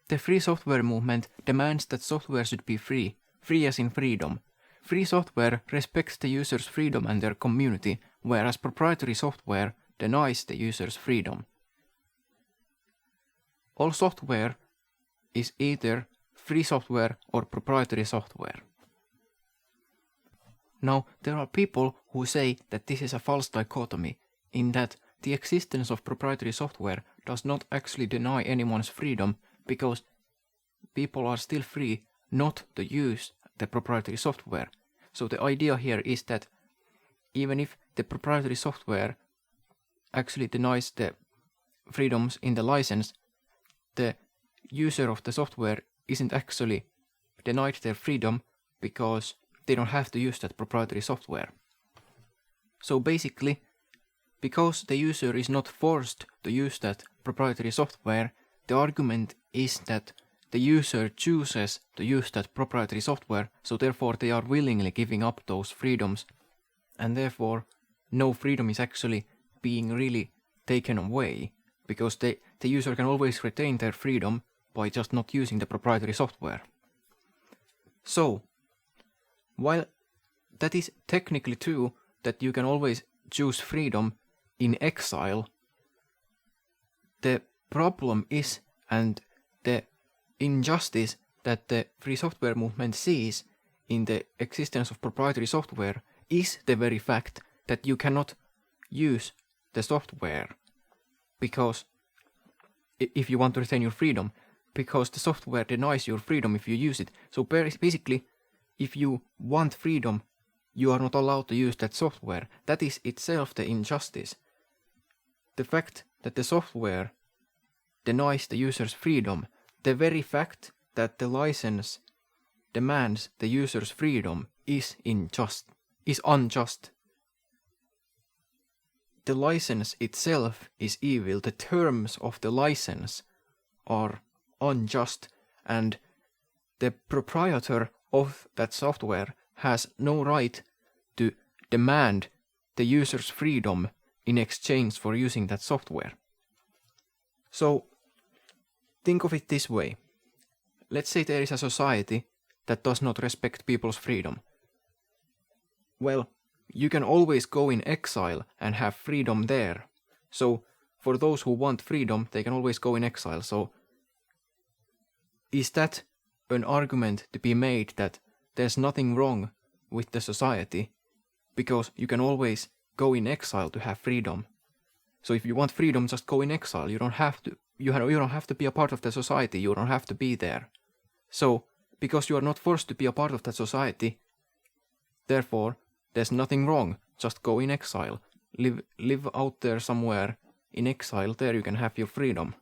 the free software movement demands that software should be free as in freedom. Free software respects the user's freedom and their community, whereas proprietary software denies the user's freedom. All software is either free software or proprietary software. Now, there are people who say that this is a false dichotomy, in that the existence of proprietary software does not actually deny anyone's freedom, because people are still free not to use the proprietary software. So the idea here is that even if the proprietary software actually denies the freedoms in the license, the user of the software isn't actually denied their freedom because they don't have to use that proprietary software. So basically, because the user is not forced to use that proprietary software, the argument is that the user chooses to use that proprietary software, so therefore they are willingly giving up those freedoms, and therefore no freedom is actually being really taken away, because the user can always retain their freedom by just not using the proprietary software. So, while that is technically true that you can always choose freedom in exile, the problem is, and the injustice that the free software movement sees in the existence of proprietary software is the very fact that you cannot use the software because if you want to retain your freedom, because the software denies your freedom if you use it. So basically, if you want freedom, you are not allowed to use that software. That is itself the injustice. The fact that the software denies the user's freedom, the very fact that the license demands the user's freedom is unjust. The license itself is evil, the terms of the license are unjust, and the proprietor of that software has no right to demand the user's freedom in exchange for using that software. So, think of it this way. Let's say there is a society that does not respect people's freedom. Well, you can always go in exile and have freedom there. So, for those who want freedom, they can always go in exile. So, is that an argument to be made that there's nothing wrong with the society because you can always go in exile to have freedom? So if you want freedom, just go in exile. You don't have to. You don't have to be a part of the society. You don't have to be there. So because you are not forced to be a part of that society, therefore there's nothing wrong. Just go in exile. Live out there somewhere in exile. There you can have your freedom.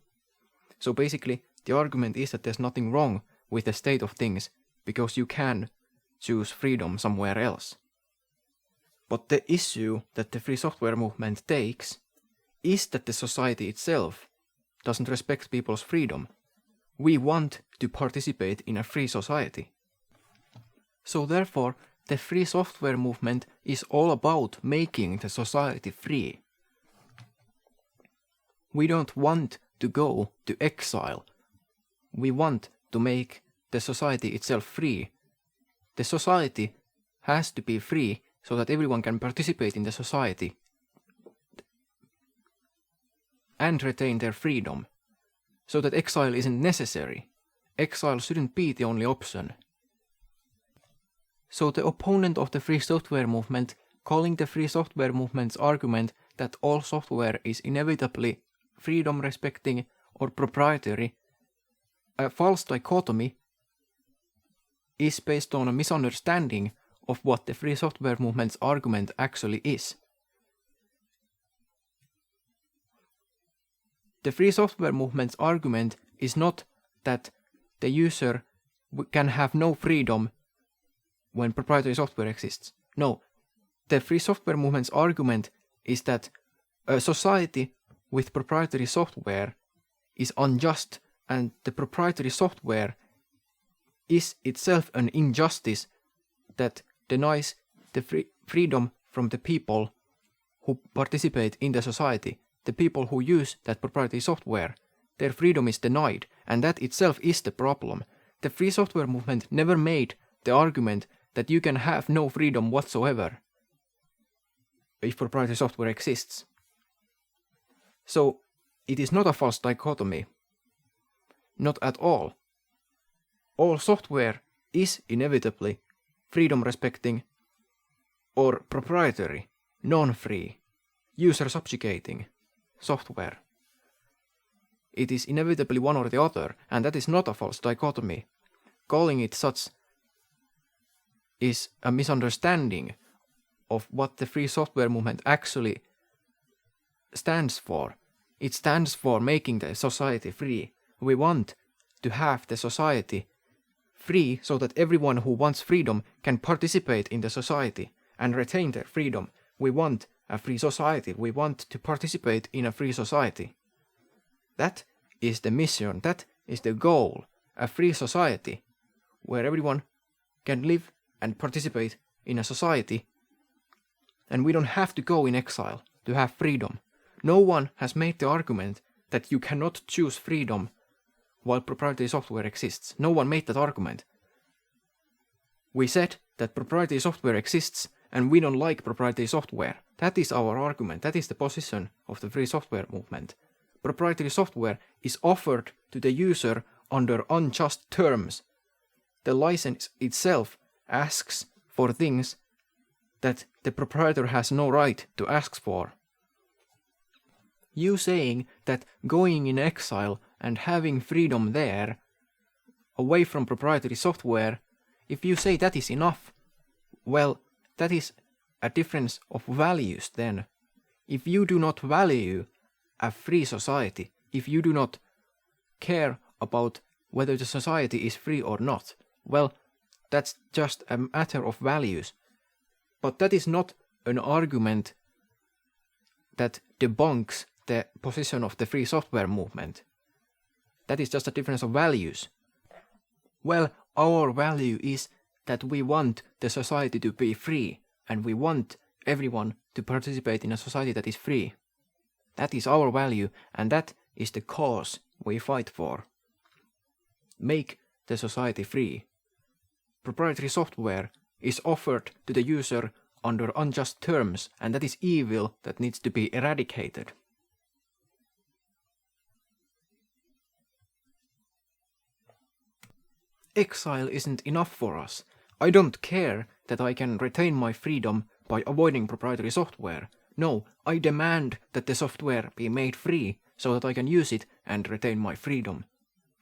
So basically, the argument is that there's nothing wrong with the state of things because you can choose freedom somewhere else. But the issue that the free software movement takes is that the society itself doesn't respect people's freedom. We want to participate in a free society. So therefore, the free software movement is all about making the society free. We don't want to go to exile. We want to make the society itself free. The society has to be free so that everyone can participate in the society and retain their freedom, so that exile isn't necessary. Exile shouldn't be the only option. So the opponent of the free software movement, calling the free software movement's argument that all software is inevitably freedom-respecting or proprietary, a false dichotomy, is based on a misunderstanding of what the free software movement's argument actually is. The free software movement's argument is not that the user can have no freedom when proprietary software exists. No, the free software movement's argument is that a society with proprietary software is unjust, and the proprietary software is itself an injustice that denies the freedom from the people who participate in the society. The people who use that proprietary software, their freedom is denied, and that itself is the problem. The free software movement never made the argument that you can have no freedom whatsoever if proprietary software exists. So it is not a false dichotomy. Not at all. All software is inevitably freedom-respecting or proprietary, non-free, user-subjugating software. It is inevitably one or the other, and that is not a false dichotomy. Calling it such is a misunderstanding of what the free software movement actually stands for. It stands for making the society free. We want to have the society free so that everyone who wants freedom can participate in the society and retain their freedom. We want a free society. We want to participate in a free society. That is the mission. That is the goal. A free society where everyone can live and participate in a society, and we don't have to go in exile to have freedom. No one has made the argument that you cannot choose freedom while proprietary software exists. No one made that argument. We said that proprietary software exists and we don't like proprietary software. That is our argument. That is the position of the free software movement. Proprietary software is offered to the user under unjust terms. The license itself asks for things that the proprietor has no right to ask for. You saying that going in exile and having freedom there, away from proprietary software, if you say that is enough, well, that is a difference of values then. If you do not value a free society, if you do not care about whether the society is free or not, well, that's just a matter of values. But that is not an argument that debunks the position of the free software movement. That is just a difference of values. Well, our value is that we want the society to be free, and we want everyone to participate in a society that is free. That is our value, and that is the cause we fight for. Make the society free. Proprietary software is offered to the user under unjust terms, and that is evil that needs to be eradicated. Exile isn't enough for us. I don't care that I can retain my freedom by avoiding proprietary software. No, I demand that the software be made free so that I can use it and retain my freedom.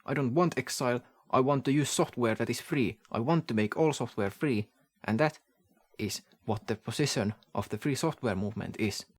I don't want exile. I want to use software that is free. I want to make all software free, and that is what the position of the free software movement is.